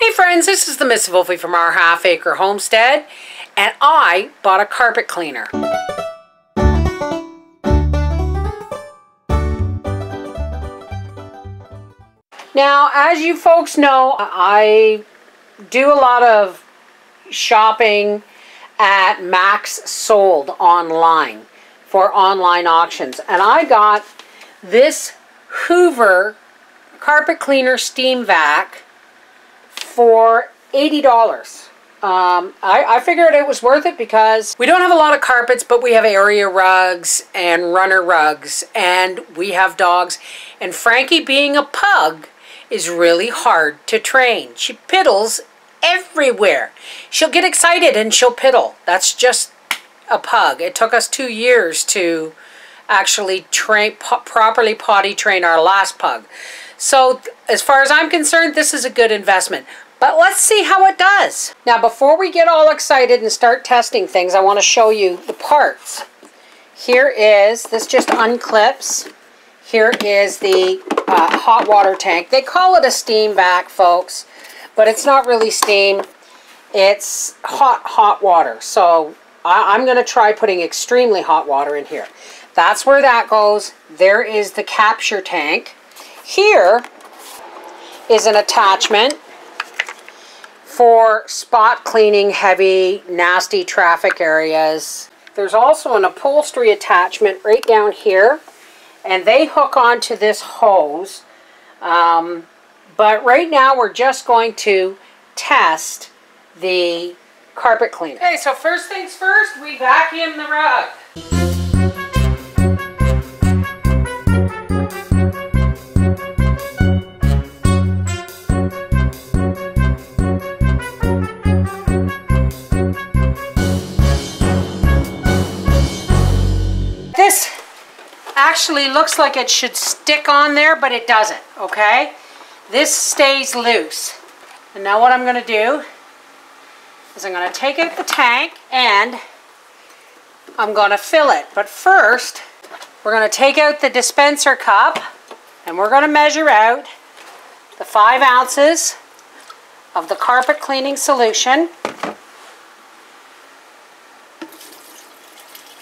Hey friends, this is the Miss Wolfie from our Half Acre Homestead, and I bought a carpet cleaner. Now, as you folks know, I do a lot of shopping at Max Sold online for online auctions, and I got this Hoover carpet cleaner steam vac for $80. I figured it was worth it because we don't have a lot of carpets, but we have area rugs and runner rugs, and we have dogs. And Frankie, being a pug, is really hard to train. She piddles everywhere. She'll get excited and she'll piddle. That's just a pug. It took us 2 years to actually properly potty train our last pug. So as far as I'm concerned, this is a good investment. But let's see how it does. Now, before we get all excited and start testing things, I want to show you the parts. Here is, this just unclips. Here is the hot water tank. They call it a steam vac, folks, but it's not really steam. It's hot water. So I'm going to try putting extremely hot water in here. That's where that goes. There is the capture tank. Here is an attachment for spot cleaning heavy, nasty traffic areas. There's also an upholstery attachment right down here, and they hook onto this hose. But right now we're just going to test the carpet cleaner. Okay, so first things first, we vacuum the rug. This actually looks like it should stick on there, but it doesn't, okay? This stays loose. And now what I'm going to do is I'm going to take out the tank and I'm going to fill it. But first, we're going to take out the dispenser cup and we're going to measure out the 5 ounces of the carpet cleaning solution.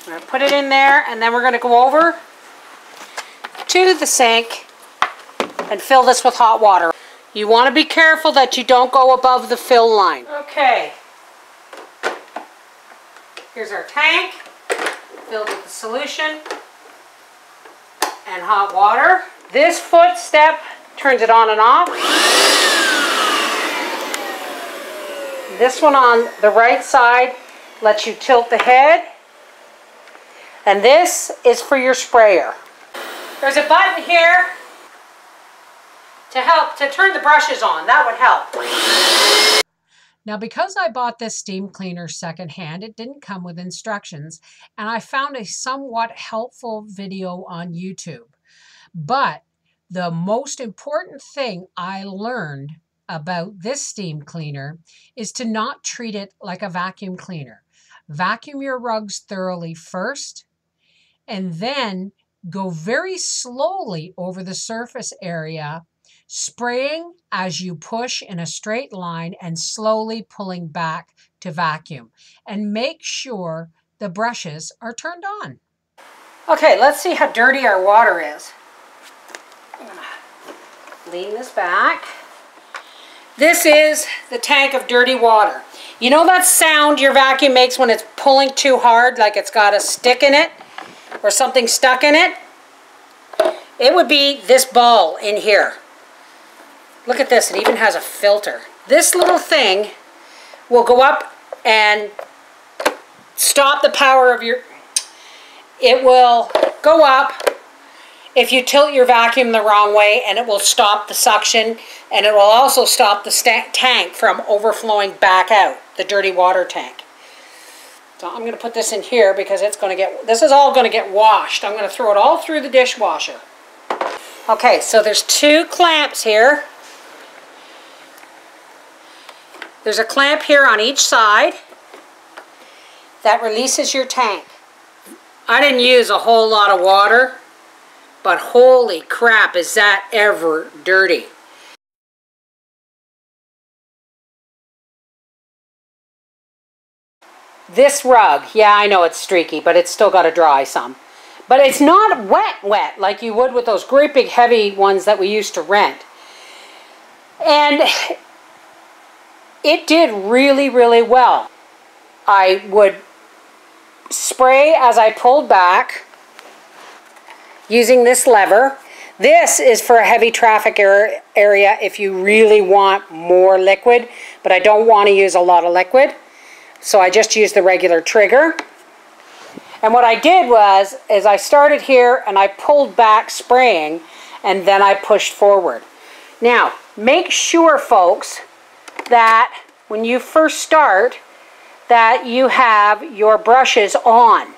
I'm going to put it in there, and then we're going to go over to the sink and fill this with hot water. You want to be careful that you don't go above the fill line. Okay. Here's our tank filled with the solution and hot water. This footstep turns it on and off. This one on the right side lets you tilt the head. And this is for your sprayer. There's a button here to help to turn the brushes on. That would help. Now, because I bought this steam cleaner secondhand, it didn't come with instructions, and I found a somewhat helpful video on YouTube. But the most important thing I learned about this steam cleaner is to not treat it like a vacuum cleaner. Vacuum your rugs thoroughly first, and then go very slowly over the surface area, spraying as you push in a straight line and slowly pulling back to vacuum. And make sure the brushes are turned on. Okay, let's see how dirty our water is. I'm gonna lean this back. This is the tank of dirty water. You know that sound your vacuum makes when it's pulling too hard, like it's got a stick in it? Or something stuck in it? It would be this ball in here. Look at this, it even has a filter. This little thing will go up and stop the power of your... It will go up if you tilt your vacuum the wrong way, and it will stop the suction, and it will also stop the tank from overflowing back out, the dirty water tank. So I'm going to put this in here because it's going to get, this is all going to get washed. I'm going to throw it all through the dishwasher. Okay, so there's 2 clamps here. There's a clamp here on each side that releases your tank. I didn't use a whole lot of water, but holy crap, is that ever dirty. This rug, yeah, I know it's streaky, but it's still got to dry some. But it's not wet like you would with those great big heavy ones that we used to rent. And it did really, really well. I would spray as I pulled back using this lever. This is for a heavy traffic area if you really want more liquid, but I don't want to use a lot of liquid. So I just used the regular trigger. And what I did was, I started here and I pulled back spraying and then I pushed forward. Now, make sure, folks, that when you first start, that you have your brushes on,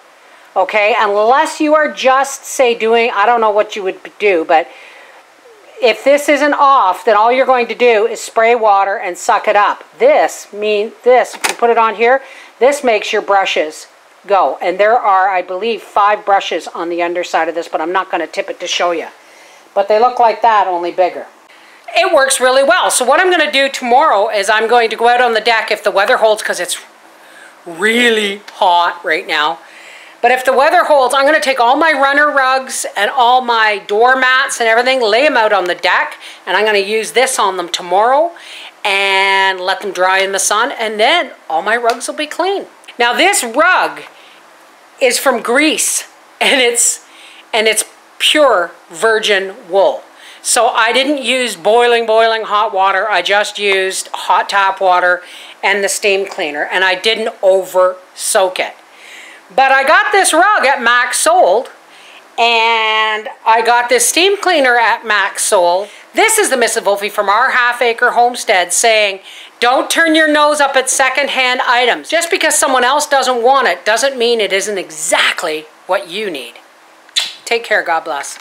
okay? Unless you are just, say, doing, I don't know what you would do, but if this isn't off, then all you're going to do is spray water and suck it up. If you put it on here, this makes your brushes go. And there are, I believe, 5 brushes on the underside of this, but I'm not going to tip it to show you. But they look like that, only bigger. It works really well. So what I'm going to do tomorrow is I'm going to go out on the deck if the weather holds, because it's really hot right now. But if the weather holds, I'm going to take all my runner rugs and all my doormats and everything, lay them out on the deck, and I'm going to use this on them tomorrow and let them dry in the sun, and then all my rugs will be clean. Now this rug is from Greece, and it's pure virgin wool. So I didn't use boiling hot water. I just used hot tap water and the steam cleaner, and I didn't over soak it. But I got this rug at Max Sold, and I got this steam cleaner at Max Sold. This is the Mrs. Wolfie from our half-acre homestead saying, don't turn your nose up at second-hand items. Just because someone else doesn't want it doesn't mean it isn't exactly what you need. Take care. God bless.